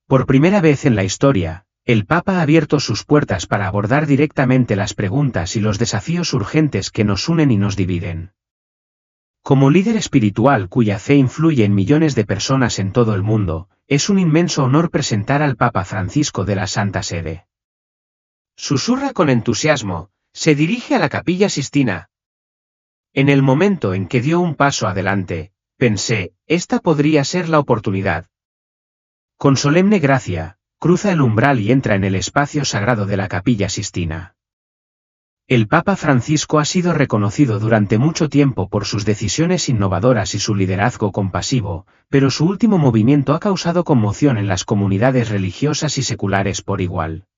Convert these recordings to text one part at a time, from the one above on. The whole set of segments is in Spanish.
Por primera vez en la historia, el Papa ha abierto sus puertas para abordar directamente las preguntas y los desafíos urgentes que nos unen y nos dividen. Como líder espiritual cuya fe influye en millones de personas en todo el mundo, es un inmenso honor presentar al Papa Francisco de la Santa Sede. Susurra con entusiasmo, se dirige a la Capilla Sistina. En el momento en que dio un paso adelante, pensé, esta podría ser la oportunidad. Con solemne gracia, cruza el umbral y entra en el espacio sagrado de la Capilla Sistina. El Papa Francisco ha sido reconocido durante mucho tiempo por sus decisiones innovadoras y su liderazgo compasivo, pero su último movimiento ha causado conmoción en las comunidades religiosas y seculares por igual.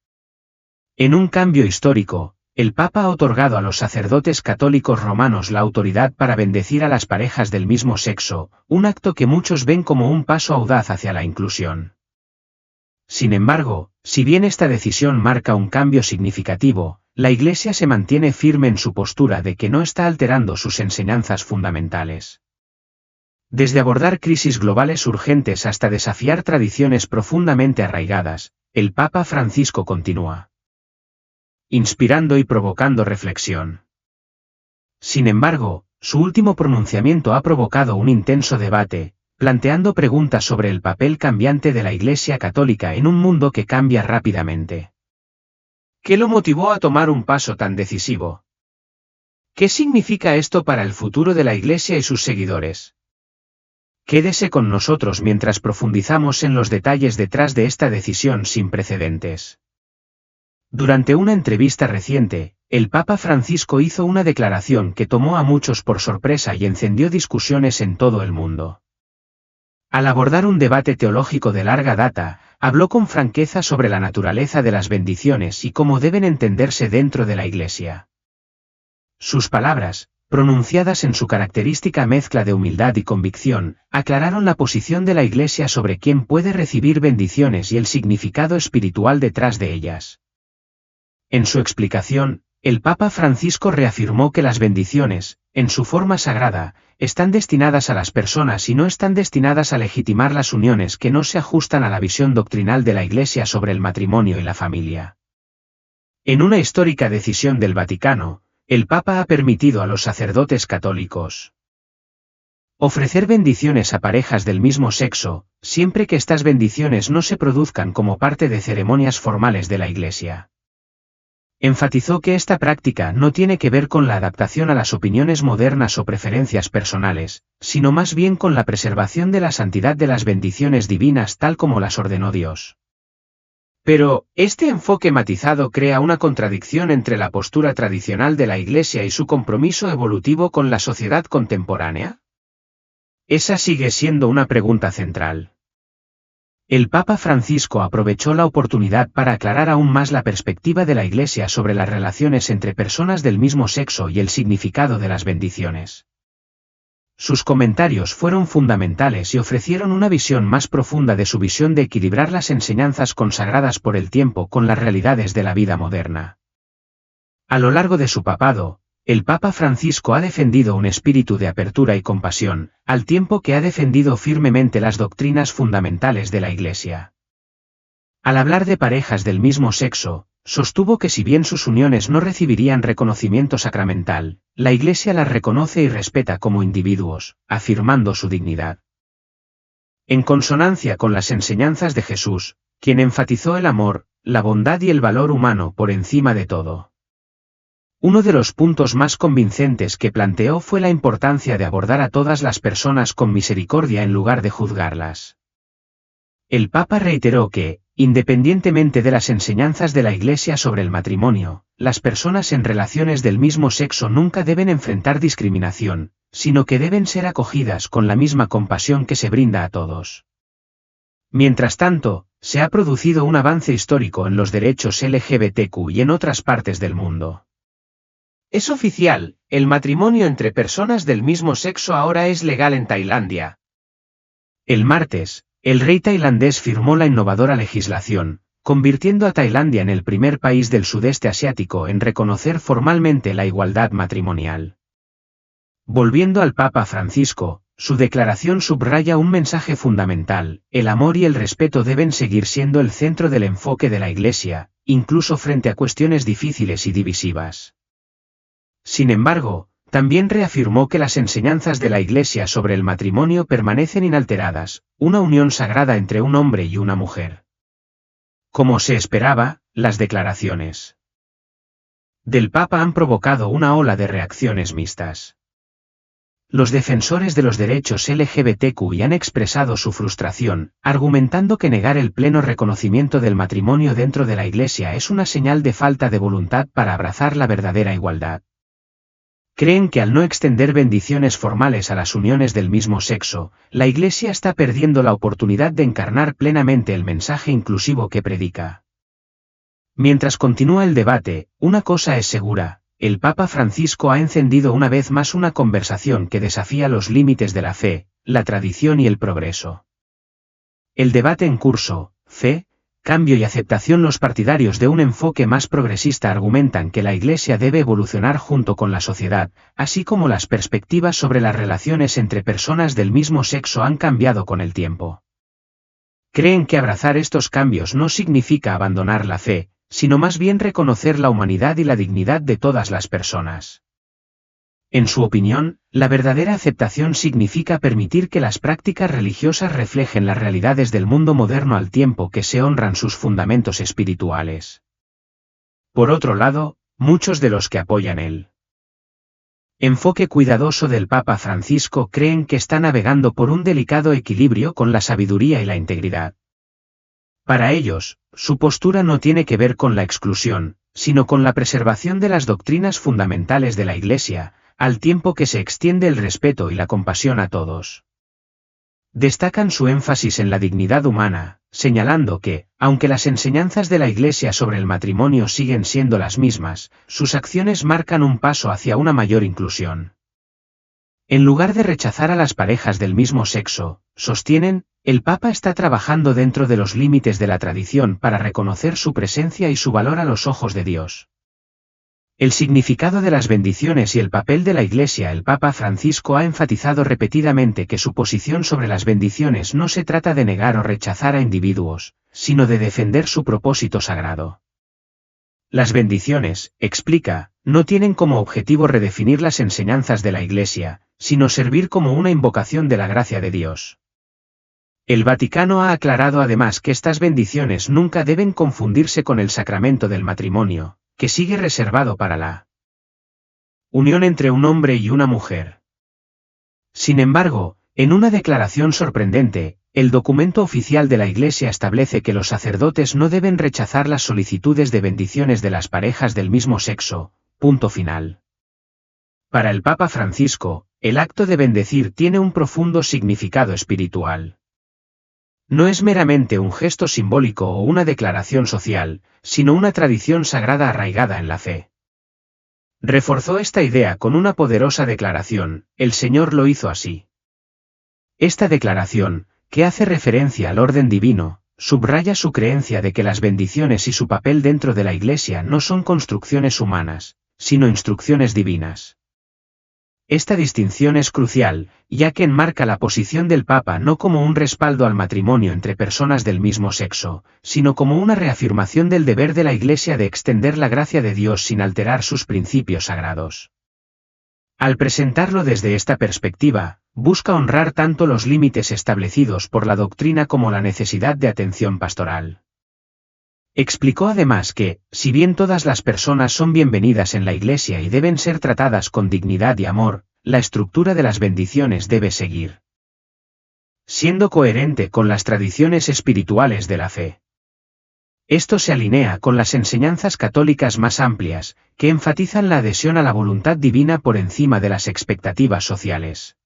En un cambio histórico, el Papa ha otorgado a los sacerdotes católicos romanos la autoridad para bendecir a las parejas del mismo sexo, un acto que muchos ven como un paso audaz hacia la inclusión. Sin embargo, si bien esta decisión marca un cambio significativo, la Iglesia se mantiene firme en su postura de que no está alterando sus enseñanzas fundamentales. Desde abordar crisis globales urgentes hasta desafiar tradiciones profundamente arraigadas, el Papa Francisco continúa inspirando y provocando reflexión. Sin embargo, su último pronunciamiento ha provocado un intenso debate, planteando preguntas sobre el papel cambiante de la Iglesia Católica en un mundo que cambia rápidamente. ¿Qué lo motivó a tomar un paso tan decisivo? ¿Qué significa esto para el futuro de la Iglesia y sus seguidores? Quédese con nosotros mientras profundizamos en los detalles detrás de esta decisión sin precedentes. Durante una entrevista reciente, el Papa Francisco hizo una declaración que tomó a muchos por sorpresa y encendió discusiones en todo el mundo. Al abordar un debate teológico de larga data, habló con franqueza sobre la naturaleza de las bendiciones y cómo deben entenderse dentro de la Iglesia. Sus palabras, pronunciadas en su característica mezcla de humildad y convicción, aclararon la posición de la Iglesia sobre quién puede recibir bendiciones y el significado espiritual detrás de ellas. En su explicación, el Papa Francisco reafirmó que las bendiciones, en su forma sagrada, están destinadas a las personas y no están destinadas a legitimar las uniones que no se ajustan a la visión doctrinal de la Iglesia sobre el matrimonio y la familia. En una histórica decisión del Vaticano, el Papa ha permitido a los sacerdotes católicos ofrecer bendiciones a parejas del mismo sexo, siempre que estas bendiciones no se produzcan como parte de ceremonias formales de la Iglesia. Enfatizó que esta práctica no tiene que ver con la adaptación a las opiniones modernas o preferencias personales, sino más bien con la preservación de la santidad de las bendiciones divinas tal como las ordenó Dios. Pero, ¿este enfoque matizado crea una contradicción entre la postura tradicional de la Iglesia y su compromiso evolutivo con la sociedad contemporánea? Esa sigue siendo una pregunta central. El Papa Francisco aprovechó la oportunidad para aclarar aún más la perspectiva de la Iglesia sobre las relaciones entre personas del mismo sexo y el significado de las bendiciones. Sus comentarios fueron fundamentales y ofrecieron una visión más profunda de su visión de equilibrar las enseñanzas consagradas por el tiempo con las realidades de la vida moderna. A lo largo de su papado, el Papa Francisco ha defendido un espíritu de apertura y compasión, al tiempo que ha defendido firmemente las doctrinas fundamentales de la Iglesia. Al hablar de parejas del mismo sexo, sostuvo que si bien sus uniones no recibirían reconocimiento sacramental, la Iglesia las reconoce y respeta como individuos, afirmando su dignidad. En consonancia con las enseñanzas de Jesús, quien enfatizó el amor, la bondad y el valor humano por encima de todo. Uno de los puntos más convincentes que planteó fue la importancia de abordar a todas las personas con misericordia en lugar de juzgarlas. El Papa reiteró que, independientemente de las enseñanzas de la Iglesia sobre el matrimonio, las personas en relaciones del mismo sexo nunca deben enfrentar discriminación, sino que deben ser acogidas con la misma compasión que se brinda a todos. Mientras tanto, se ha producido un avance histórico en los derechos LGBTQ y en otras partes del mundo. Es oficial, el matrimonio entre personas del mismo sexo ahora es legal en Tailandia. El martes, el rey tailandés firmó la innovadora legislación, convirtiendo a Tailandia en el primer país del sudeste asiático en reconocer formalmente la igualdad matrimonial. Volviendo al Papa Francisco, su declaración subraya un mensaje fundamental: el amor y el respeto deben seguir siendo el centro del enfoque de la Iglesia, incluso frente a cuestiones difíciles y divisivas. Sin embargo, también reafirmó que las enseñanzas de la Iglesia sobre el matrimonio permanecen inalteradas, una unión sagrada entre un hombre y una mujer. Como se esperaba, las declaraciones del Papa han provocado una ola de reacciones mixtas. Los defensores de los derechos LGBTQI han expresado su frustración, argumentando que negar el pleno reconocimiento del matrimonio dentro de la Iglesia es una señal de falta de voluntad para abrazar la verdadera igualdad. Creen que al no extender bendiciones formales a las uniones del mismo sexo, la Iglesia está perdiendo la oportunidad de encarnar plenamente el mensaje inclusivo que predica. Mientras continúa el debate, una cosa es segura: el Papa Francisco ha encendido una vez más una conversación que desafía los límites de la fe, la tradición y el progreso. El debate en curso, fe, cambio y aceptación. Los partidarios de un enfoque más progresista argumentan que la Iglesia debe evolucionar junto con la sociedad, así como las perspectivas sobre las relaciones entre personas del mismo sexo han cambiado con el tiempo. Creen que abrazar estos cambios no significa abandonar la fe, sino más bien reconocer la humanidad y la dignidad de todas las personas. En su opinión, la verdadera aceptación significa permitir que las prácticas religiosas reflejen las realidades del mundo moderno al tiempo que se honran sus fundamentos espirituales. Por otro lado, muchos de los que apoyan el enfoque cuidadoso del Papa Francisco creen que está navegando por un delicado equilibrio con la sabiduría y la integridad. Para ellos, su postura no tiene que ver con la exclusión, sino con la preservación de las doctrinas fundamentales de la Iglesia, al tiempo que se extiende el respeto y la compasión a todos. Destacan su énfasis en la dignidad humana, señalando que, aunque las enseñanzas de la Iglesia sobre el matrimonio siguen siendo las mismas, sus acciones marcan un paso hacia una mayor inclusión. En lugar de rechazar a las parejas del mismo sexo, sostienen, el Papa está trabajando dentro de los límites de la tradición para reconocer su presencia y su valor a los ojos de Dios. El significado de las bendiciones y el papel de la Iglesia. El Papa Francisco ha enfatizado repetidamente que su posición sobre las bendiciones no se trata de negar o rechazar a individuos, sino de defender su propósito sagrado. Las bendiciones, explica, no tienen como objetivo redefinir las enseñanzas de la Iglesia, sino servir como una invocación de la gracia de Dios. El Vaticano ha aclarado además que estas bendiciones nunca deben confundirse con el sacramento del matrimonio, que sigue reservado para la unión entre un hombre y una mujer. Sin embargo, en una declaración sorprendente, el documento oficial de la Iglesia establece que los sacerdotes no deben rechazar las solicitudes de bendiciones de las parejas del mismo sexo, punto final. Para el Papa Francisco, el acto de bendecir tiene un profundo significado espiritual. No es meramente un gesto simbólico o una declaración social, sino una tradición sagrada arraigada en la fe. Reforzó esta idea con una poderosa declaración: el Señor lo hizo así. Esta declaración, que hace referencia al orden divino, subraya su creencia de que las bendiciones y su papel dentro de la Iglesia no son construcciones humanas, sino instrucciones divinas. Esta distinción es crucial, ya que enmarca la posición del Papa no como un respaldo al matrimonio entre personas del mismo sexo, sino como una reafirmación del deber de la Iglesia de extender la gracia de Dios sin alterar sus principios sagrados. Al presentarlo desde esta perspectiva, busca honrar tanto los límites establecidos por la doctrina como la necesidad de atención pastoral. Explicó además que, si bien todas las personas son bienvenidas en la Iglesia y deben ser tratadas con dignidad y amor, la estructura de las bendiciones debe seguir siendo coherente con las tradiciones espirituales de la fe. Esto se alinea con las enseñanzas católicas más amplias, que enfatizan la adhesión a la voluntad divina por encima de las expectativas sociales.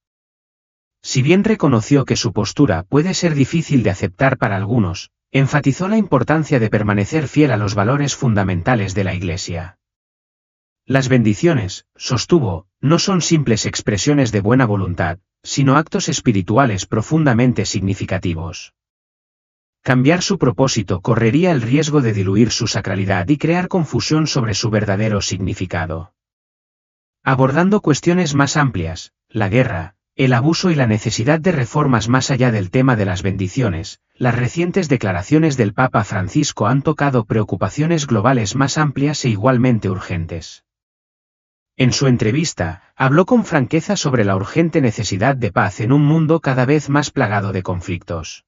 Si bien reconoció que su postura puede ser difícil de aceptar para algunos, enfatizó la importancia de permanecer fiel a los valores fundamentales de la Iglesia. Las bendiciones, sostuvo, no son simples expresiones de buena voluntad, sino actos espirituales profundamente significativos. Cambiar su propósito correría el riesgo de diluir su sacralidad y crear confusión sobre su verdadero significado. Abordando cuestiones más amplias, la guerra, El abuso y la necesidad de reformas más allá del tema de las bendiciones. Las recientes declaraciones del Papa Francisco han tocado preocupaciones globales más amplias e igualmente urgentes. En su entrevista, habló con franqueza sobre la urgente necesidad de paz en un mundo cada vez más plagado de conflictos.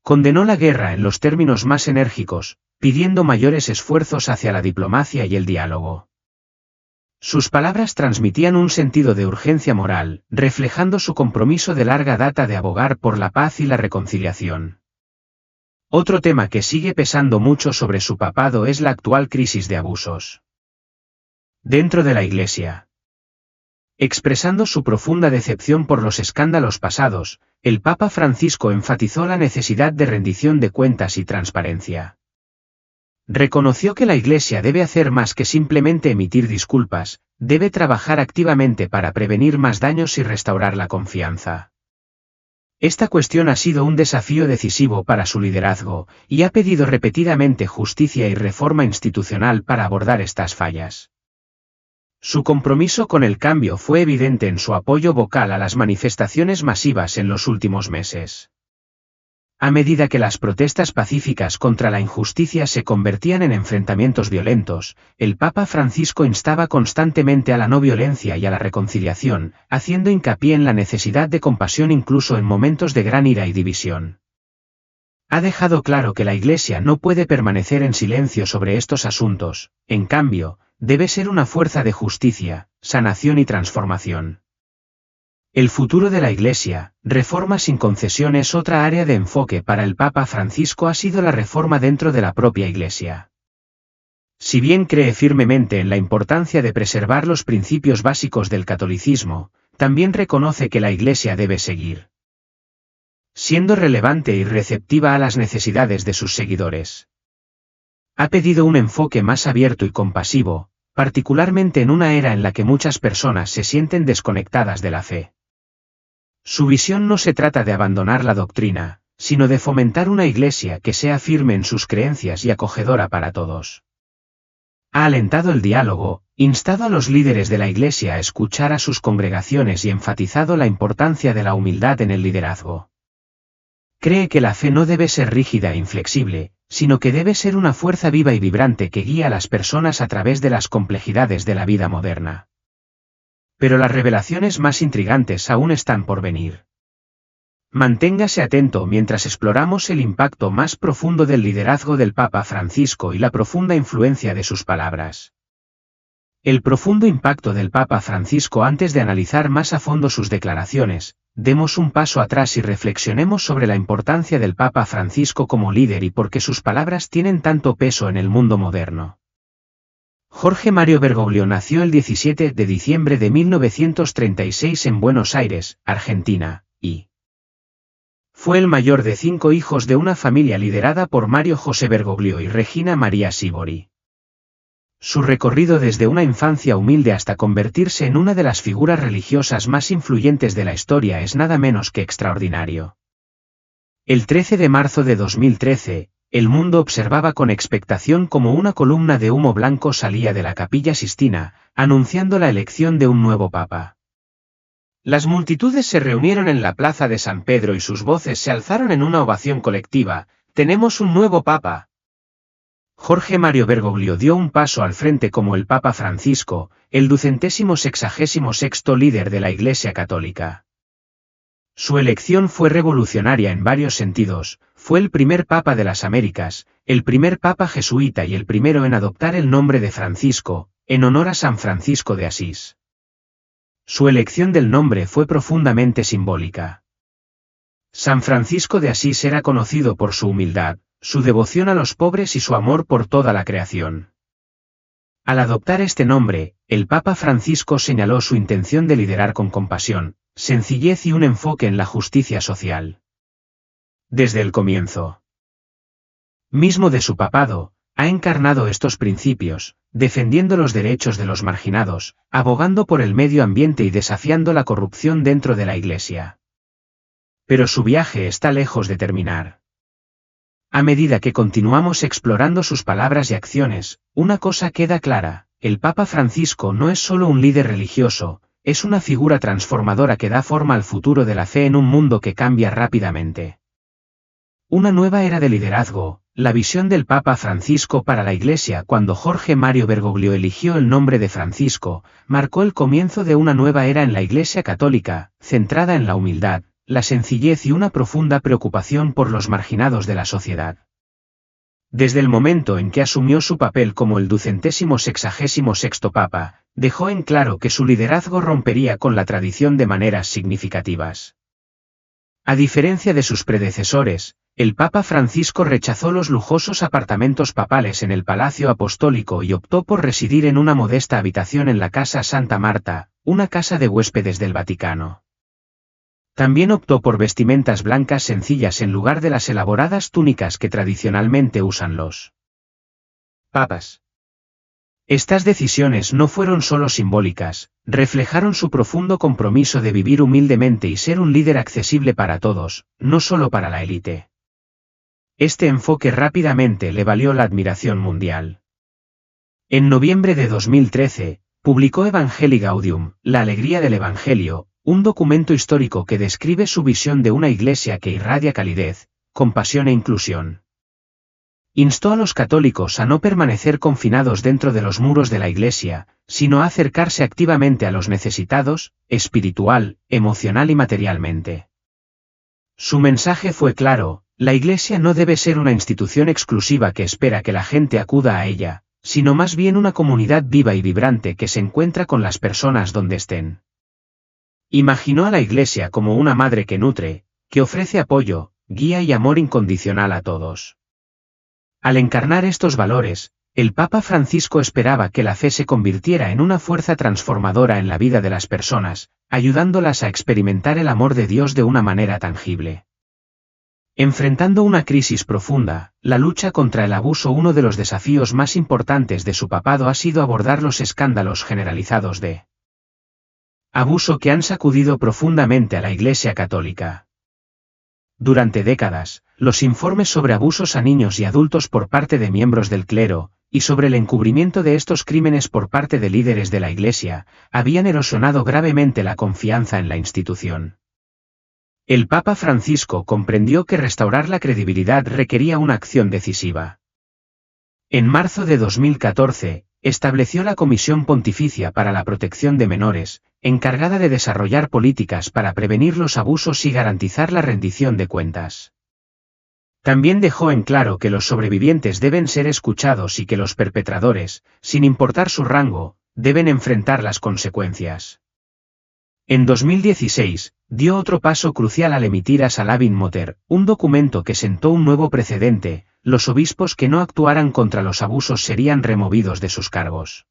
Condenó la guerra en los términos más enérgicos, pidiendo mayores esfuerzos hacia la diplomacia y el diálogo. Sus palabras transmitían un sentido de urgencia moral, reflejando su compromiso de larga data de abogar por la paz y la reconciliación. Otro tema que sigue pesando mucho sobre su papado es la actual crisis de abusos dentro de la Iglesia. Expresando su profunda decepción por los escándalos pasados, el Papa Francisco enfatizó la necesidad de rendición de cuentas y transparencia. Reconoció que la Iglesia debe hacer más que simplemente emitir disculpas, debe trabajar activamente para prevenir más daños y restaurar la confianza. Esta cuestión ha sido un desafío decisivo para su liderazgo, y ha pedido repetidamente justicia y reforma institucional para abordar estas fallas. Su compromiso con el cambio fue evidente en su apoyo vocal a las manifestaciones masivas en los últimos meses. A medida que las protestas pacíficas contra la injusticia se convertían en enfrentamientos violentos, el Papa Francisco instaba constantemente a la no violencia y a la reconciliación, haciendo hincapié en la necesidad de compasión incluso en momentos de gran ira y división. Ha dejado claro que la Iglesia no puede permanecer en silencio sobre estos asuntos, en cambio, debe ser una fuerza de justicia, sanación y transformación. El futuro de la Iglesia, reforma sin concesión es otra área de enfoque para el Papa Francisco ha sido la reforma dentro de la propia Iglesia. Si bien cree firmemente en la importancia de preservar los principios básicos del catolicismo, también reconoce que la Iglesia debe seguir siendo relevante y receptiva a las necesidades de sus seguidores. Ha pedido un enfoque más abierto y compasivo, particularmente en una era en la que muchas personas se sienten desconectadas de la fe. Su visión no se trata de abandonar la doctrina, sino de fomentar una Iglesia que sea firme en sus creencias y acogedora para todos. Ha alentado el diálogo, instado a los líderes de la Iglesia a escuchar a sus congregaciones y enfatizado la importancia de la humildad en el liderazgo. Cree que la fe no debe ser rígida e inflexible, sino que debe ser una fuerza viva y vibrante que guía a las personas a través de las complejidades de la vida moderna. Pero las revelaciones más intrigantes aún están por venir. Manténgase atento mientras exploramos el impacto más profundo del liderazgo del Papa Francisco y la profunda influencia de sus palabras. El profundo impacto del Papa Francisco. Antes de analizar más a fondo sus declaraciones, demos un paso atrás y reflexionemos sobre la importancia del Papa Francisco como líder y por qué sus palabras tienen tanto peso en el mundo moderno. Jorge Mario Bergoglio nació el 17 de diciembre de 1936 en Buenos Aires, Argentina, y fue el mayor de 5 hijos de una familia liderada por Mario José Bergoglio y Regina María Sívori. Su recorrido desde una infancia humilde hasta convertirse en una de las figuras religiosas más influyentes de la historia es nada menos que extraordinario. El 13 de marzo de 2013, el mundo observaba con expectación cómo una columna de humo blanco salía de la Capilla Sixtina, anunciando la elección de un nuevo papa. Las multitudes se reunieron en la Plaza de San Pedro y sus voces se alzaron en una ovación colectiva: «¡Tenemos un nuevo papa!». Jorge Mario Bergoglio dio un paso al frente como el Papa Francisco, el 266º líder de la Iglesia Católica. Su elección fue revolucionaria en varios sentidos: fue el primer Papa de las Américas, el primer Papa jesuita y el primero en adoptar el nombre de Francisco, en honor a San Francisco de Asís. Su elección del nombre fue profundamente simbólica. San Francisco de Asís era conocido por su humildad, su devoción a los pobres y su amor por toda la creación. Al adoptar este nombre, el Papa Francisco señaló su intención de liderar con compasión, sencillez y un enfoque en la justicia social. Desde el comienzo mismo de su papado, ha encarnado estos principios, defendiendo los derechos de los marginados, abogando por el medio ambiente y desafiando la corrupción dentro de la Iglesia. Pero su viaje está lejos de terminar. A medida que continuamos explorando sus palabras y acciones, una cosa queda clara: el Papa Francisco no es solo un líder religioso, es una figura transformadora que da forma al futuro de la fe en un mundo que cambia rápidamente. Una nueva era de liderazgo, la visión del Papa Francisco para la Iglesia cuando Jorge Mario Bergoglio eligió el nombre de Francisco, marcó el comienzo de una nueva era en la Iglesia católica, centrada en la humildad, la sencillez y una profunda preocupación por los marginados de la sociedad. Desde el momento en que asumió su papel como el 266º Papa, dejó en claro que su liderazgo rompería con la tradición de maneras significativas. A diferencia de sus predecesores, el Papa Francisco rechazó los lujosos apartamentos papales en el Palacio Apostólico y optó por residir en una modesta habitación en la Casa Santa Marta, una casa de huéspedes del Vaticano. También optó por vestimentas blancas sencillas en lugar de las elaboradas túnicas que tradicionalmente usan los papas. Estas decisiones no fueron solo simbólicas, reflejaron su profundo compromiso de vivir humildemente y ser un líder accesible para todos, no solo para la élite. Este enfoque rápidamente le valió la admiración mundial. En noviembre de 2013, publicó Evangelii Gaudium, La alegría del Evangelio, un documento histórico que describe su visión de una iglesia que irradia calidez, compasión e inclusión. Instó a los católicos a no permanecer confinados dentro de los muros de la iglesia, sino a acercarse activamente a los necesitados, espiritual, emocional y materialmente. Su mensaje fue claro: la iglesia no debe ser una institución exclusiva que espera que la gente acuda a ella, sino más bien una comunidad viva y vibrante que se encuentra con las personas donde estén. Imaginó a la iglesia como una madre que nutre, que ofrece apoyo, guía y amor incondicional a todos. Al encarnar estos valores, el Papa Francisco esperaba que la fe se convirtiera en una fuerza transformadora en la vida de las personas, ayudándolas a experimentar el amor de Dios de una manera tangible. Enfrentando una crisis profunda, la lucha contra el abuso. Uno de los desafíos más importantes de su papado ha sido abordar los escándalos generalizados de abuso que han sacudido profundamente a la Iglesia católica. Durante décadas, los informes sobre abusos a niños y adultos por parte de miembros del clero, y sobre el encubrimiento de estos crímenes por parte de líderes de la Iglesia, habían erosionado gravemente la confianza en la institución. El Papa Francisco comprendió que restaurar la credibilidad requería una acción decisiva. En marzo de 2014, estableció la Comisión Pontificia para la Protección de Menores, encargada de desarrollar políticas para prevenir los abusos y garantizar la rendición de cuentas. También dejó en claro que los sobrevivientes deben ser escuchados y que los perpetradores, sin importar su rango, deben enfrentar las consecuencias. En 2016, dio otro paso crucial al emitir a Salavin Moter, un documento que sentó un nuevo precedente: los obispos que no actuaran contra los abusos serían removidos de sus cargos.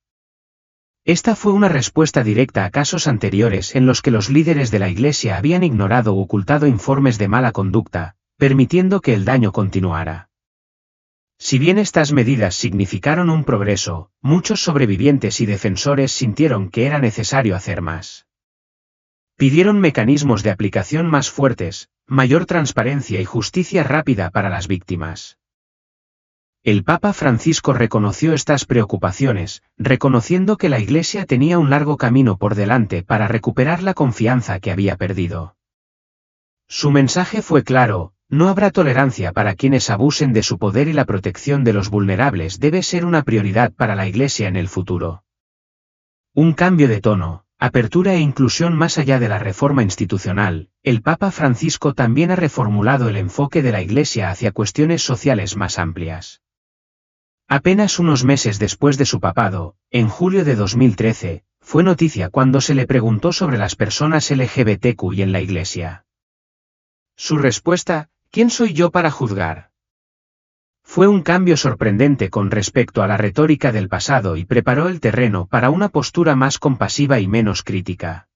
Esta fue una respuesta directa a casos anteriores en los que los líderes de la Iglesia habían ignorado o ocultado informes de mala conducta, permitiendo que el daño continuara. Si bien estas medidas significaron un progreso, muchos sobrevivientes y defensores sintieron que era necesario hacer más. Pidieron mecanismos de aplicación más fuertes, mayor transparencia y justicia rápida para las víctimas. El Papa Francisco reconoció estas preocupaciones, reconociendo que la Iglesia tenía un largo camino por delante para recuperar la confianza que había perdido. Su mensaje fue claro: no habrá tolerancia para quienes abusen de su poder y la protección de los vulnerables debe ser una prioridad para la Iglesia en el futuro. Un cambio de tono, apertura e inclusión más allá de la reforma institucional. El Papa Francisco también ha reformulado el enfoque de la Iglesia hacia cuestiones sociales más amplias. Apenas unos meses después de su papado, en julio de 2013, fue noticia cuando se le preguntó sobre las personas LGBTQI en la Iglesia. Su respuesta: ¿quién soy yo para juzgar? Fue un cambio sorprendente con respecto a la retórica del pasado y preparó el terreno para una postura más compasiva y menos crítica.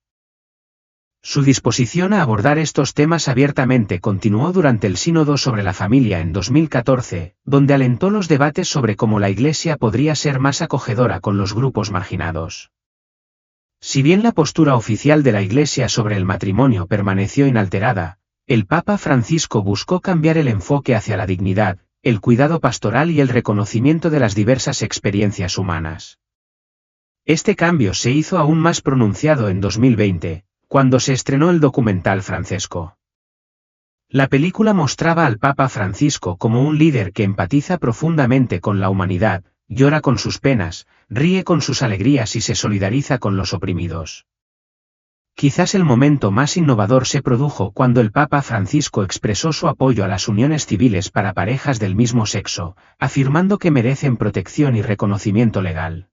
Su disposición a abordar estos temas abiertamente continuó durante el Sínodo sobre la Familia en 2014, donde alentó los debates sobre cómo la Iglesia podría ser más acogedora con los grupos marginados. Si bien la postura oficial de la Iglesia sobre el matrimonio permaneció inalterada, el Papa Francisco buscó cambiar el enfoque hacia la dignidad, el cuidado pastoral y el reconocimiento de las diversas experiencias humanas. Este cambio se hizo aún más pronunciado en 2020, cuando se estrenó el documental Francesco. La película mostraba al Papa Francisco como un líder que empatiza profundamente con la humanidad, llora con sus penas, ríe con sus alegrías y se solidariza con los oprimidos. Quizás el momento más innovador se produjo cuando el Papa Francisco expresó su apoyo a las uniones civiles para parejas del mismo sexo, afirmando que merecen protección y reconocimiento legal.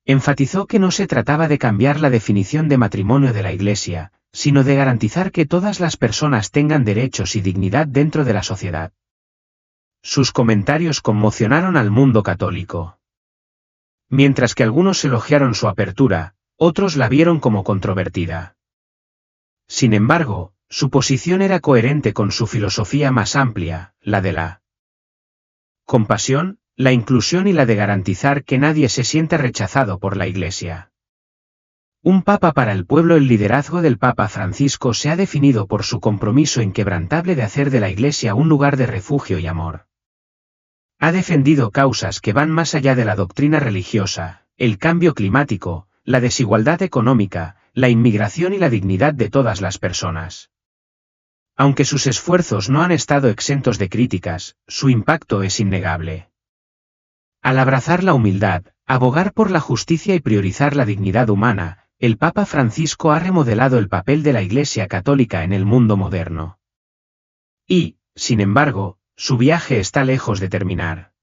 Enfatizó que no se trataba de cambiar la definición de matrimonio de la Iglesia, sino de garantizar que todas las personas tengan derechos y dignidad dentro de la sociedad. Sus comentarios conmocionaron al mundo católico. Mientras que algunos elogiaron su apertura, otros la vieron como controvertida. Sin embargo, su posición era coherente con su filosofía más amplia, la de la compasión, la inclusión y la de garantizar que nadie se sienta rechazado por la Iglesia. Un papa para el pueblo. El liderazgo del Papa Francisco se ha definido por su compromiso inquebrantable de hacer de la Iglesia un lugar de refugio y amor. Ha defendido causas que van más allá de la doctrina religiosa, el cambio climático, la desigualdad económica, la inmigración y la dignidad de todas las personas. Aunque sus esfuerzos no han estado exentos de críticas, su impacto es innegable. Al abrazar la humildad, abogar por la justicia y priorizar la dignidad humana, el Papa Francisco ha remodelado el papel de la Iglesia Católica en el mundo moderno. Y, sin embargo, su viaje está lejos de terminar.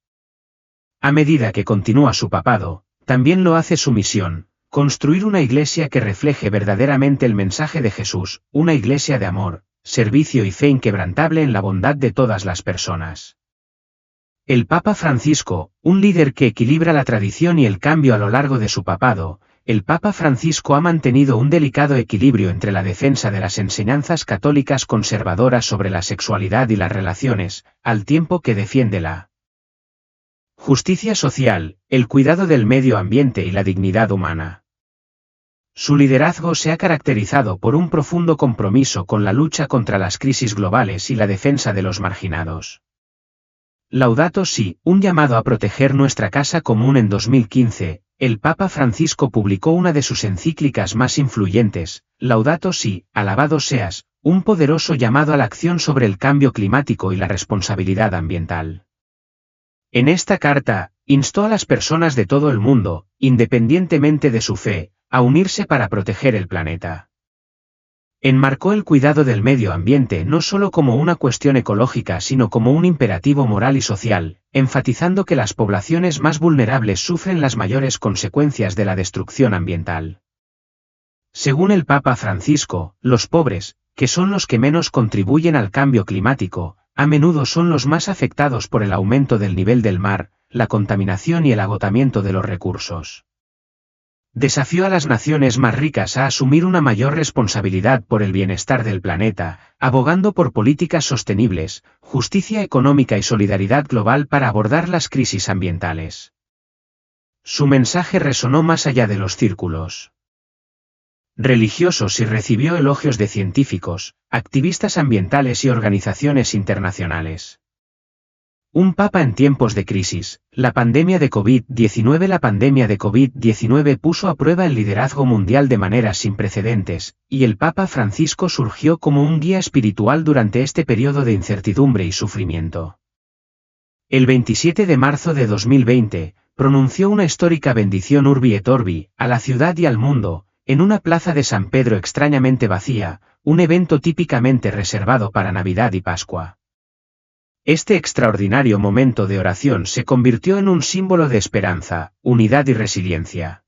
A medida que continúa su papado, también lo hace su misión: construir una Iglesia que refleje verdaderamente el mensaje de Jesús, una Iglesia de amor, servicio y fe inquebrantable en la bondad de todas las personas. El Papa Francisco, un líder que equilibra la tradición y el cambio a lo largo de su papado, el Papa Francisco ha mantenido un delicado equilibrio entre la defensa de las enseñanzas católicas conservadoras sobre la sexualidad y las relaciones, al tiempo que defiende la justicia social, el cuidado del medio ambiente y la dignidad humana. Su liderazgo se ha caracterizado por un profundo compromiso con la lucha contra las crisis globales y la defensa de los marginados. Laudato Si, un llamado a proteger nuestra casa común. En 2015, el Papa Francisco publicó una de sus encíclicas más influyentes, Laudato Si, alabado seas, un poderoso llamado a la acción sobre el cambio climático y la responsabilidad ambiental. En esta carta, instó a las personas de todo el mundo, independientemente de su fe, a unirse para proteger el planeta. Enmarcó el cuidado del medio ambiente no solo como una cuestión ecológica sino como un imperativo moral y social, enfatizando que las poblaciones más vulnerables sufren las mayores consecuencias de la destrucción ambiental. Según el Papa Francisco, los pobres, que son los que menos contribuyen al cambio climático, a menudo son los más afectados por el aumento del nivel del mar, la contaminación y el agotamiento de los recursos. Desafió a las naciones más ricas a asumir una mayor responsabilidad por el bienestar del planeta, abogando por políticas sostenibles, justicia económica y solidaridad global para abordar las crisis ambientales. Su mensaje resonó más allá de los círculos religiosos y recibió elogios de científicos, activistas ambientales y organizaciones internacionales. Un papa en tiempos de crisis. La pandemia de COVID-19. La pandemia de COVID-19 puso a prueba el liderazgo mundial de maneras sin precedentes, y el Papa Francisco surgió como un guía espiritual durante este periodo de incertidumbre y sufrimiento. El 27 de marzo de 2020, pronunció una histórica bendición Urbi et Orbi, a la ciudad y al mundo, en una plaza de San Pedro extrañamente vacía, un evento típicamente reservado para Navidad y Pascua. Este extraordinario momento de oración se convirtió en un símbolo de esperanza, unidad y resiliencia.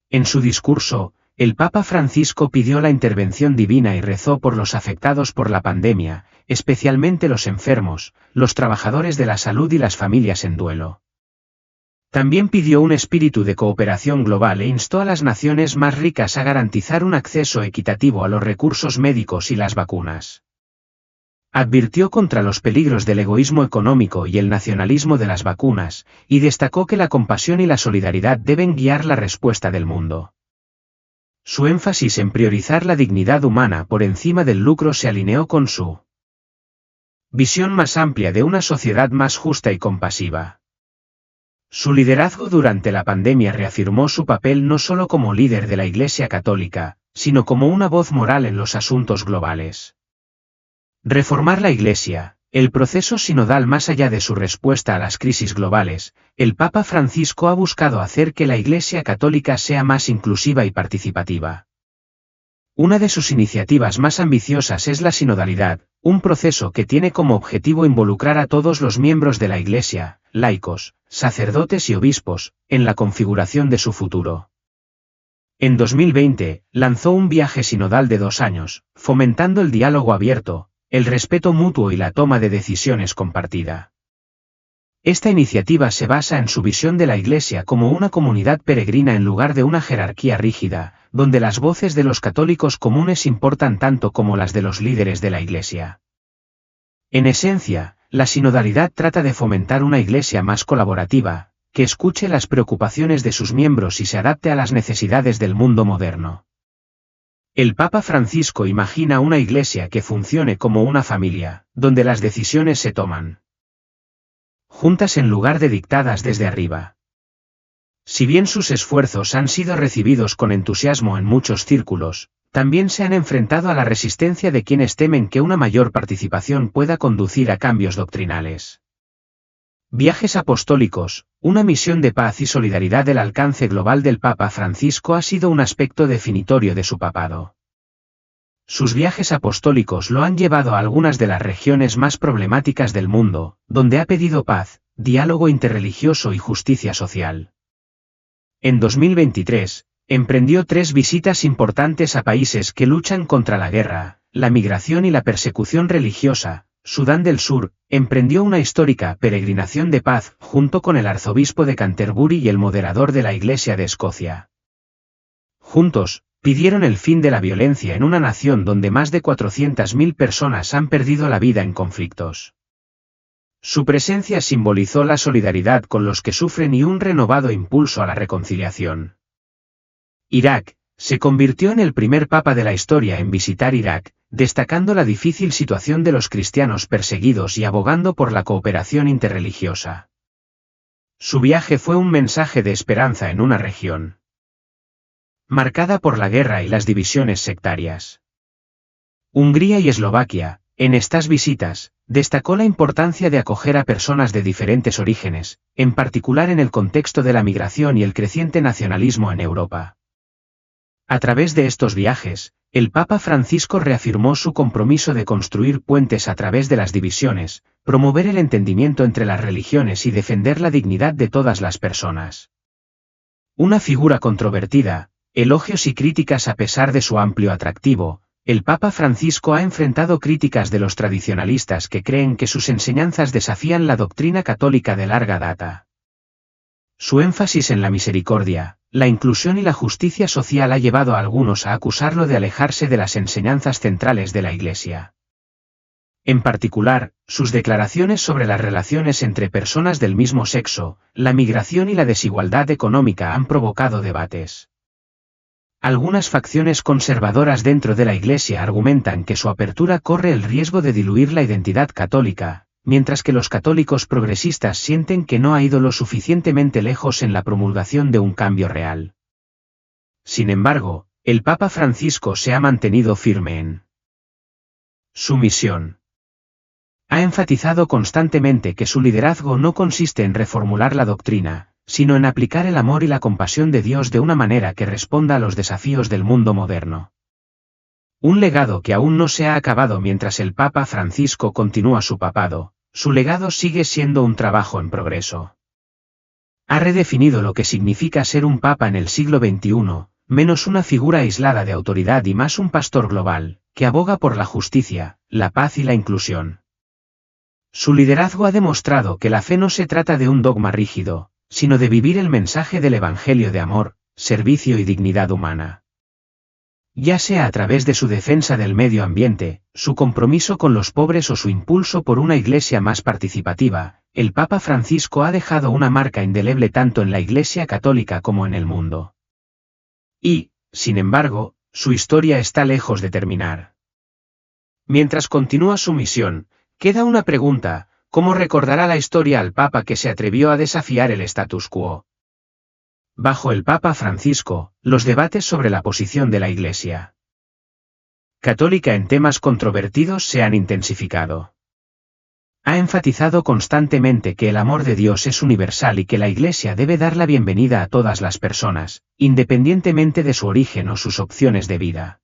En su discurso, el Papa Francisco pidió la intervención divina y rezó por los afectados por la pandemia, especialmente los enfermos, los trabajadores de la salud y las familias en duelo. También pidió un espíritu de cooperación global e instó a las naciones más ricas a garantizar un acceso equitativo a los recursos médicos y las vacunas. Advirtió contra los peligros del egoísmo económico y el nacionalismo de las vacunas, y destacó que la compasión y la solidaridad deben guiar la respuesta del mundo. Su énfasis en priorizar la dignidad humana por encima del lucro se alineó con su visión más amplia de una sociedad más justa y compasiva. Su liderazgo durante la pandemia reafirmó su papel no solo como líder de la Iglesia Católica, sino como una voz moral en los asuntos globales. Reformar la Iglesia. El proceso sinodal. Más allá de su respuesta a las crisis globales, el Papa Francisco ha buscado hacer que la Iglesia Católica sea más inclusiva y participativa. Una de sus iniciativas más ambiciosas es la sinodalidad, un proceso que tiene como objetivo involucrar a todos los miembros de la Iglesia, laicos, sacerdotes y obispos, en la configuración de su futuro. En 2020, lanzó un viaje sinodal de 2 años, fomentando el diálogo abierto, el respeto mutuo y la toma de decisiones compartida. Esta iniciativa se basa en su visión de la Iglesia como una comunidad peregrina en lugar de una jerarquía rígida, donde las voces de los católicos comunes importan tanto como las de los líderes de la Iglesia. En esencia, la sinodalidad trata de fomentar una Iglesia más colaborativa, que escuche las preocupaciones de sus miembros y se adapte a las necesidades del mundo moderno. El Papa Francisco imagina una Iglesia que funcione como una familia, donde las decisiones se toman juntas en lugar de dictadas desde arriba. Si bien sus esfuerzos han sido recibidos con entusiasmo en muchos círculos, también se han enfrentado a la resistencia de quienes temen que una mayor participación pueda conducir a cambios doctrinales. Viajes apostólicos, una misión de paz y solidaridad. El alcance global del Papa Francisco ha sido un aspecto definitorio de su papado. Sus viajes apostólicos lo han llevado a algunas de las regiones más problemáticas del mundo, donde ha pedido paz, diálogo interreligioso y justicia social. En 2023, emprendió 3 visitas importantes a países que luchan contra la guerra, la migración y la persecución religiosa. Sudán del Sur, emprendió una histórica peregrinación de paz junto con el arzobispo de Canterbury y el moderador de la Iglesia de Escocia. Juntos, pidieron el fin de la violencia en una nación donde más de 400.000 personas han perdido la vida en conflictos. Su presencia simbolizó la solidaridad con los que sufren y un renovado impulso a la reconciliación. Irak, se convirtió en el primer papa de la historia en visitar Irak, destacando la difícil situación de los cristianos perseguidos y abogando por la cooperación interreligiosa. Su viaje fue un mensaje de esperanza en una región marcada por la guerra y las divisiones sectarias. Hungría y Eslovaquia, en estas visitas, destacó la importancia de acoger a personas de diferentes orígenes, en particular en el contexto de la migración y el creciente nacionalismo en Europa. A través de estos viajes, el Papa Francisco reafirmó su compromiso de construir puentes a través de las divisiones, promover el entendimiento entre las religiones y defender la dignidad de todas las personas. Una figura controvertida, elogios y críticas. A pesar de su amplio atractivo, el Papa Francisco ha enfrentado críticas de los tradicionalistas que creen que sus enseñanzas desafían la doctrina católica de larga data. Su énfasis en la misericordia, la inclusión y la justicia social ha llevado a algunos a acusarlo de alejarse de las enseñanzas centrales de la Iglesia. En particular, sus declaraciones sobre las relaciones entre personas del mismo sexo, la migración y la desigualdad económica han provocado debates. Algunas facciones conservadoras dentro de la Iglesia argumentan que su apertura corre el riesgo de diluir la identidad católica, mientras que los católicos progresistas sienten que no ha ido lo suficientemente lejos en la promulgación de un cambio real. Sin embargo, el Papa Francisco se ha mantenido firme en su misión. Ha enfatizado constantemente que su liderazgo no consiste en reformular la doctrina, sino en aplicar el amor y la compasión de Dios de una manera que responda a los desafíos del mundo moderno. Un legado que aún no se ha acabado. Mientras el Papa Francisco continúa su papado, su legado sigue siendo un trabajo en progreso. Ha redefinido lo que significa ser un papa en el siglo XXI, menos una figura aislada de autoridad y más un pastor global, que aboga por la justicia, la paz y la inclusión. Su liderazgo ha demostrado que la fe no se trata de un dogma rígido, sino de vivir el mensaje del Evangelio de amor, servicio y dignidad humana. Ya sea a través de su defensa del medio ambiente, su compromiso con los pobres o su impulso por una Iglesia más participativa, el Papa Francisco ha dejado una marca indeleble tanto en la Iglesia católica como en el mundo. Y, sin embargo, su historia está lejos de terminar. Mientras continúa su misión, queda una pregunta: ¿Cómo recordará la historia al Papa que se atrevió a desafiar el status quo? Bajo el Papa Francisco, los debates sobre la posición de la Iglesia católica en temas controvertidos se han intensificado. Ha enfatizado constantemente que el amor de Dios es universal y que la Iglesia debe dar la bienvenida a todas las personas, independientemente de su origen o sus opciones de vida.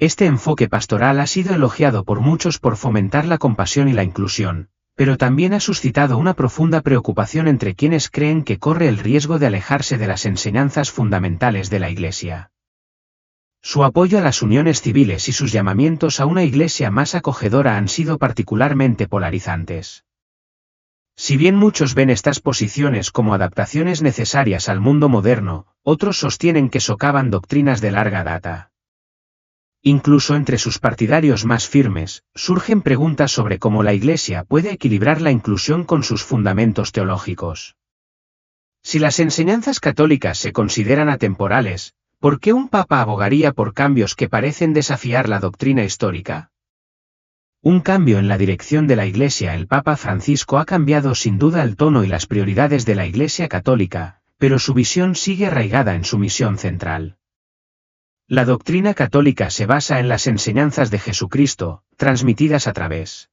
Este enfoque pastoral ha sido elogiado por muchos por fomentar la compasión y la inclusión, pero también ha suscitado una profunda preocupación entre quienes creen que corre el riesgo de alejarse de las enseñanzas fundamentales de la Iglesia. Su apoyo a las uniones civiles y sus llamamientos a una Iglesia más acogedora han sido particularmente polarizantes. Si bien muchos ven estas posiciones como adaptaciones necesarias al mundo moderno, otros sostienen que socavan doctrinas de larga data. Incluso entre sus partidarios más firmes, surgen preguntas sobre cómo la Iglesia puede equilibrar la inclusión con sus fundamentos teológicos. Si las enseñanzas católicas se consideran atemporales, ¿por qué un papa abogaría por cambios que parecen desafiar la doctrina histórica? Un cambio en la dirección de la Iglesia. El Papa Francisco ha cambiado sin duda el tono y las prioridades de la Iglesia católica, pero su visión sigue arraigada en su misión central. La doctrina católica se basa en las enseñanzas de Jesucristo, transmitidas a través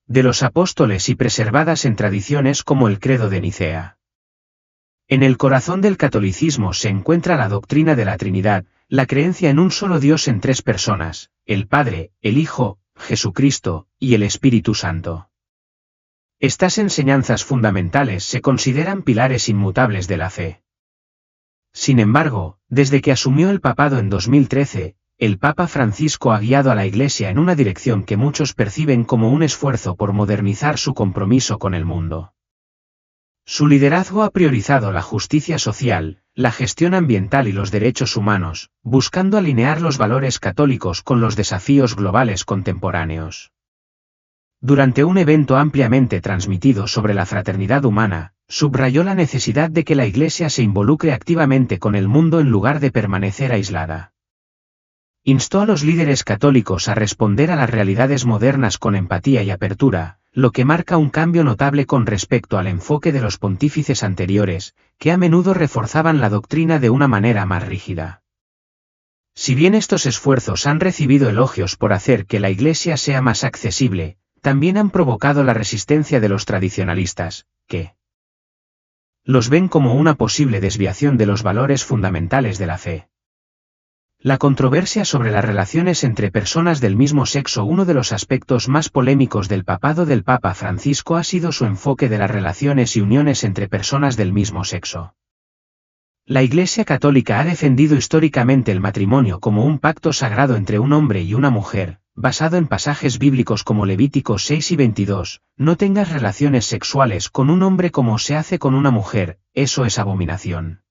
de los apóstoles y preservadas en tradiciones como el Credo de Nicea. En el corazón del catolicismo se encuentra la doctrina de la Trinidad, la creencia en un solo Dios en tres personas, el Padre, el Hijo, Jesucristo, y el Espíritu Santo. Estas enseñanzas fundamentales se consideran pilares inmutables de la fe. Sin embargo, desde que asumió el papado en 2013, el Papa Francisco ha guiado a la Iglesia en una dirección que muchos perciben como un esfuerzo por modernizar su compromiso con el mundo. Su liderazgo ha priorizado la justicia social, la gestión ambiental y los derechos humanos, buscando alinear los valores católicos con los desafíos globales contemporáneos. Durante un evento ampliamente transmitido sobre la fraternidad humana, subrayó la necesidad de que la Iglesia se involucre activamente con el mundo en lugar de permanecer aislada. Instó a los líderes católicos a responder a las realidades modernas con empatía y apertura, lo que marca un cambio notable con respecto al enfoque de los pontífices anteriores, que a menudo reforzaban la doctrina de una manera más rígida. Si bien estos esfuerzos han recibido elogios por hacer que la Iglesia sea más accesible, también han provocado la resistencia de los tradicionalistas, que los ven como una posible desviación de los valores fundamentales de la fe. La controversia sobre las relaciones entre personas del mismo sexo. Uno de los aspectos más polémicos del papado del Papa Francisco ha sido su enfoque de las relaciones y uniones entre personas del mismo sexo. La Iglesia Católica ha defendido históricamente el matrimonio como un pacto sagrado entre un hombre y una mujer, basado en pasajes bíblicos como Levíticos 6 y 22, no tengas relaciones sexuales con un hombre como se hace con una mujer, eso es abominación.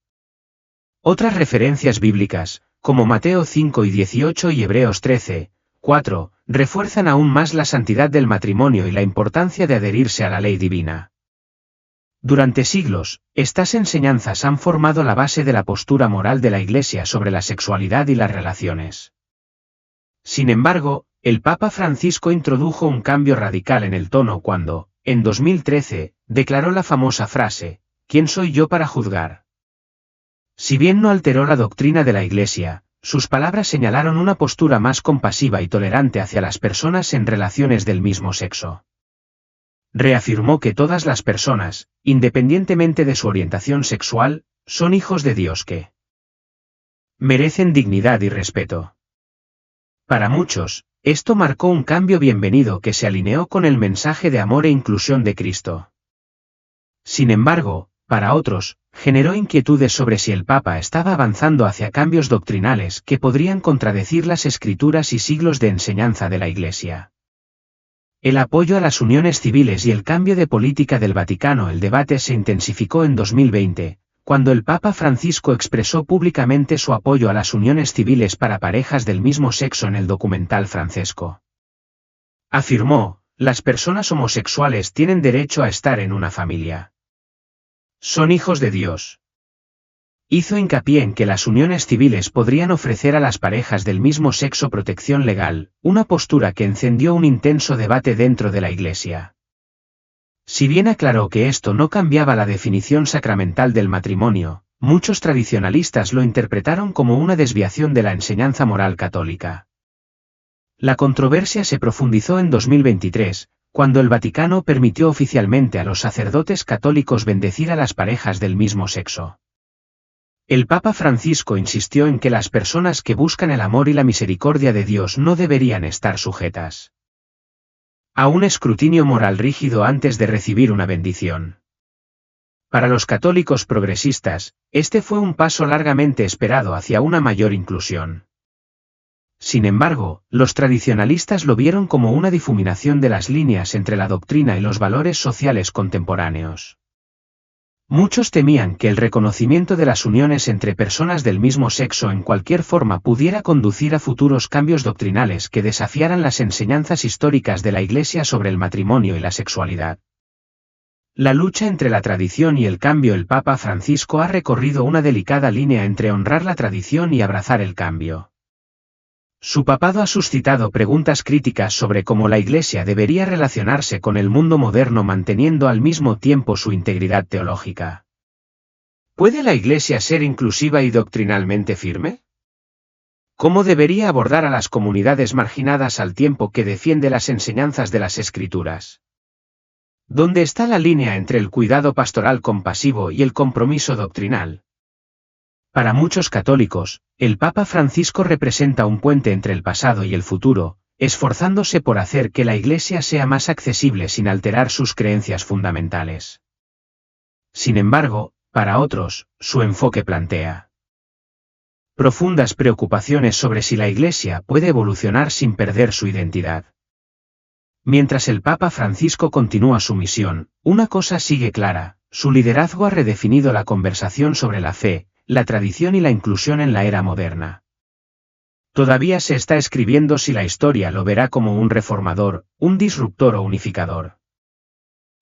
Otras referencias bíblicas, como Mateo 5 y 18 y Hebreos 13, 4, refuerzan aún más la santidad del matrimonio y la importancia de adherirse a la ley divina. Durante siglos, estas enseñanzas han formado la base de la postura moral de la Iglesia sobre la sexualidad y las relaciones. Sin embargo, el Papa Francisco introdujo un cambio radical en el tono cuando, en 2013, declaró la famosa frase, ¿quién soy yo para juzgar? Si bien no alteró la doctrina de la Iglesia, sus palabras señalaron una postura más compasiva y tolerante hacia las personas en relaciones del mismo sexo. Reafirmó que todas las personas, independientemente de su orientación sexual, son hijos de Dios que merecen dignidad y respeto. Para muchos, esto marcó un cambio bienvenido que se alineó con el mensaje de amor e inclusión de Cristo. Sin embargo, para otros, generó inquietudes sobre si el Papa estaba avanzando hacia cambios doctrinales que podrían contradecir las escrituras y siglos de enseñanza de la Iglesia. El apoyo a las uniones civiles y el cambio de política del Vaticano. El debate se intensificó en 2020, cuando el Papa Francisco expresó públicamente su apoyo a las uniones civiles para parejas del mismo sexo en el documental Francesco. Afirmó, las personas homosexuales tienen derecho a estar en una familia. Son hijos de Dios. Hizo hincapié en que las uniones civiles podrían ofrecer a las parejas del mismo sexo protección legal, una postura que encendió un intenso debate dentro de la Iglesia. Si bien aclaró que esto no cambiaba la definición sacramental del matrimonio, muchos tradicionalistas lo interpretaron como una desviación de la enseñanza moral católica. La controversia se profundizó en 2023, cuando el Vaticano permitió oficialmente a los sacerdotes católicos bendecir a las parejas del mismo sexo. El Papa Francisco insistió en que las personas que buscan el amor y la misericordia de Dios no deberían estar sujetas a un escrutinio moral rígido antes de recibir una bendición. Para los católicos progresistas, este fue un paso largamente esperado hacia una mayor inclusión. Sin embargo, los tradicionalistas lo vieron como una difuminación de las líneas entre la doctrina y los valores sociales contemporáneos. Muchos temían que el reconocimiento de las uniones entre personas del mismo sexo en cualquier forma pudiera conducir a futuros cambios doctrinales que desafiaran las enseñanzas históricas de la Iglesia sobre el matrimonio y la sexualidad. La lucha entre la tradición y el cambio. El Papa Francisco ha recorrido una delicada línea entre honrar la tradición y abrazar el cambio. Su papado ha suscitado preguntas críticas sobre cómo la Iglesia debería relacionarse con el mundo moderno manteniendo al mismo tiempo su integridad teológica. ¿Puede la Iglesia ser inclusiva y doctrinalmente firme? ¿Cómo debería abordar a las comunidades marginadas al tiempo que defiende las enseñanzas de las Escrituras? ¿Dónde está la línea entre el cuidado pastoral compasivo y el compromiso doctrinal? Para muchos católicos, el Papa Francisco representa un puente entre el pasado y el futuro, esforzándose por hacer que la Iglesia sea más accesible sin alterar sus creencias fundamentales. Sin embargo, para otros, su enfoque plantea profundas preocupaciones sobre si la Iglesia puede evolucionar sin perder su identidad. Mientras el Papa Francisco continúa su misión, una cosa sigue clara: su liderazgo ha redefinido la conversación sobre la fe, la tradición y la inclusión en la era moderna. Todavía se está escribiendo si la historia lo verá como un reformador, un disruptor o unificador.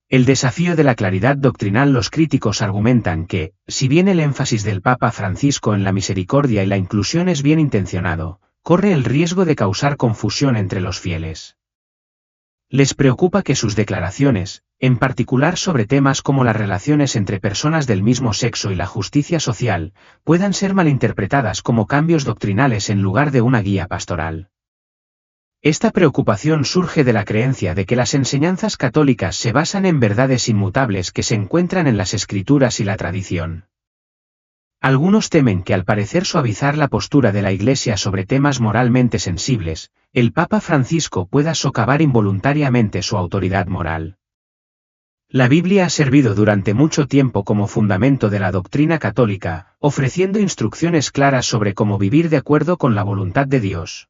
El desafío de la claridad doctrinal. Los críticos argumentan que, si bien el énfasis del Papa Francisco en la misericordia y la inclusión es bien intencionado, corre el riesgo de causar confusión entre los fieles. Les preocupa que sus declaraciones, en particular sobre temas como las relaciones entre personas del mismo sexo y la justicia social, puedan ser malinterpretadas como cambios doctrinales en lugar de una guía pastoral. Esta preocupación surge de la creencia de que las enseñanzas católicas se basan en verdades inmutables que se encuentran en las Escrituras y la tradición. Algunos temen que al parecer suavizar la postura de la Iglesia sobre temas moralmente sensibles, el Papa Francisco pueda socavar involuntariamente su autoridad moral. La Biblia ha servido durante mucho tiempo como fundamento de la doctrina católica, ofreciendo instrucciones claras sobre cómo vivir de acuerdo con la voluntad de Dios.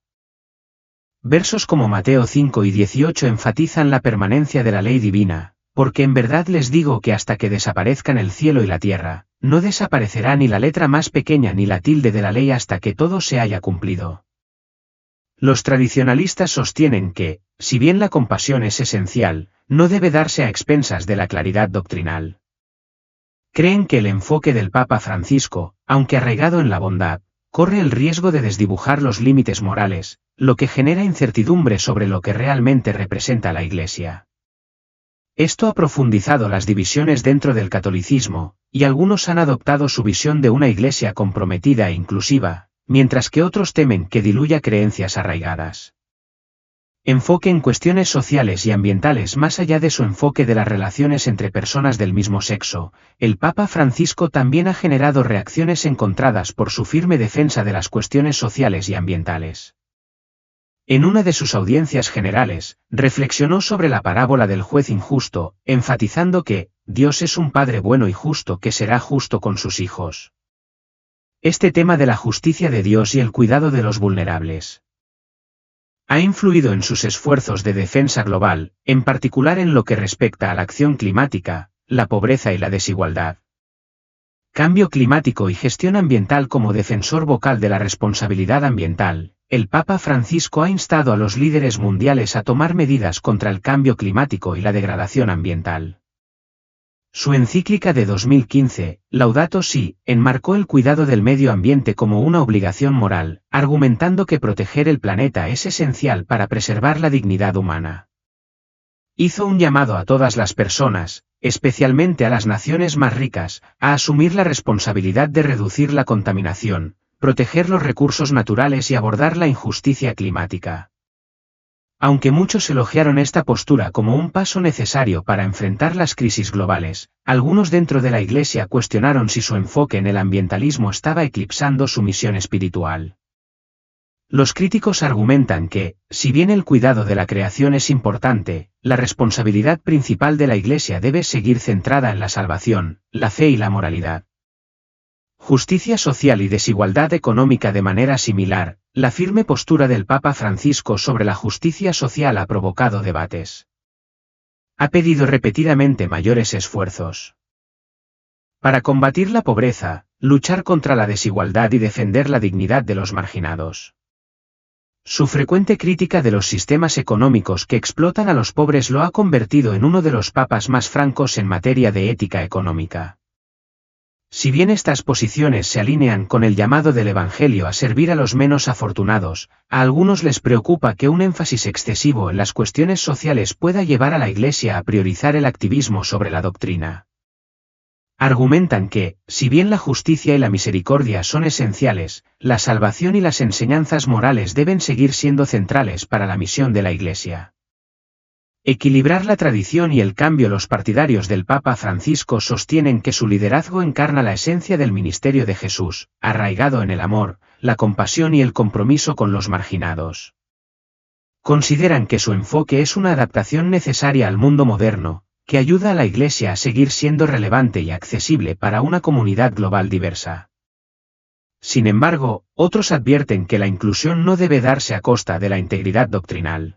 Versos como Mateo 5 y 18 enfatizan la permanencia de la ley divina, porque en verdad les digo que hasta que desaparezcan el cielo y la tierra, no desaparecerá ni la letra más pequeña ni la tilde de la ley hasta que todo se haya cumplido. Los tradicionalistas sostienen que, si bien la compasión es esencial, no debe darse a expensas de la claridad doctrinal. Creen que el enfoque del Papa Francisco, aunque arraigado en la bondad, corre el riesgo de desdibujar los límites morales, lo que genera incertidumbre sobre lo que realmente representa la Iglesia. Esto ha profundizado las divisiones dentro del catolicismo, y algunos han adoptado su visión de una Iglesia comprometida e inclusiva, mientras que otros temen que diluya creencias arraigadas. Enfoque en cuestiones sociales y ambientales. Más allá de su enfoque de las relaciones entre personas del mismo sexo, el Papa Francisco también ha generado reacciones encontradas por su firme defensa de las cuestiones sociales y ambientales. En una de sus audiencias generales, reflexionó sobre la parábola del juez injusto, enfatizando que, Dios es un Padre bueno y justo que será justo con sus hijos. Este tema de la justicia de Dios y el cuidado de los vulnerables ha influido en sus esfuerzos de defensa global, en particular en lo que respecta a la acción climática, la pobreza y la desigualdad. Cambio climático y gestión ambiental. Como defensor vocal de la responsabilidad ambiental, el Papa Francisco ha instado a los líderes mundiales a tomar medidas contra el cambio climático y la degradación ambiental. Su encíclica de 2015, Laudato Si, enmarcó el cuidado del medio ambiente como una obligación moral, argumentando que proteger el planeta es esencial para preservar la dignidad humana. Hizo un llamado a todas las personas, especialmente a las naciones más ricas, a asumir la responsabilidad de reducir la contaminación, proteger los recursos naturales y abordar la injusticia climática. Aunque muchos elogiaron esta postura como un paso necesario para enfrentar las crisis globales, algunos dentro de la Iglesia cuestionaron si su enfoque en el ambientalismo estaba eclipsando su misión espiritual. Los críticos argumentan que, si bien el cuidado de la creación es importante, la responsabilidad principal de la Iglesia debe seguir centrada en la salvación, la fe y la moralidad. Justicia social y desigualdad económica. De manera similar, la firme postura del Papa Francisco sobre la justicia social ha provocado debates. Ha pedido repetidamente mayores esfuerzos para combatir la pobreza, luchar contra la desigualdad y defender la dignidad de los marginados. Su frecuente crítica de los sistemas económicos que explotan a los pobres lo ha convertido en uno de los papas más francos en materia de ética económica. Si bien estas posiciones se alinean con el llamado del Evangelio a servir a los menos afortunados, a algunos les preocupa que un énfasis excesivo en las cuestiones sociales pueda llevar a la Iglesia a priorizar el activismo sobre la doctrina. Argumentan que, si bien la justicia y la misericordia son esenciales, la salvación y las enseñanzas morales deben seguir siendo centrales para la misión de la Iglesia. Equilibrar la tradición y el cambio. Los partidarios del Papa Francisco sostienen que su liderazgo encarna la esencia del ministerio de Jesús, arraigado en el amor, la compasión y el compromiso con los marginados. Consideran que su enfoque es una adaptación necesaria al mundo moderno, que ayuda a la Iglesia a seguir siendo relevante y accesible para una comunidad global diversa. Sin embargo, otros advierten que la inclusión no debe darse a costa de la integridad doctrinal.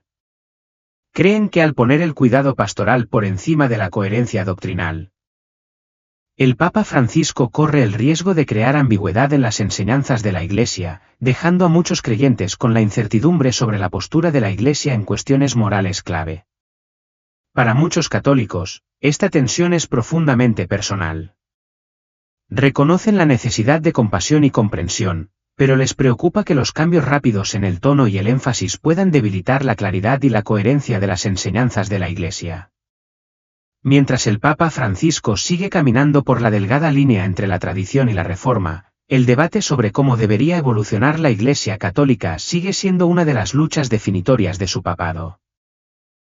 Creen que al poner el cuidado pastoral por encima de la coherencia doctrinal, el Papa Francisco corre el riesgo de crear ambigüedad en las enseñanzas de la Iglesia, dejando a muchos creyentes con la incertidumbre sobre la postura de la Iglesia en cuestiones morales clave. Para muchos católicos, esta tensión es profundamente personal. Reconocen la necesidad de compasión y comprensión, pero les preocupa que los cambios rápidos en el tono y el énfasis puedan debilitar la claridad y la coherencia de las enseñanzas de la Iglesia. Mientras el Papa Francisco sigue caminando por la delgada línea entre la tradición y la reforma, el debate sobre cómo debería evolucionar la Iglesia católica sigue siendo una de las luchas definitorias de su papado.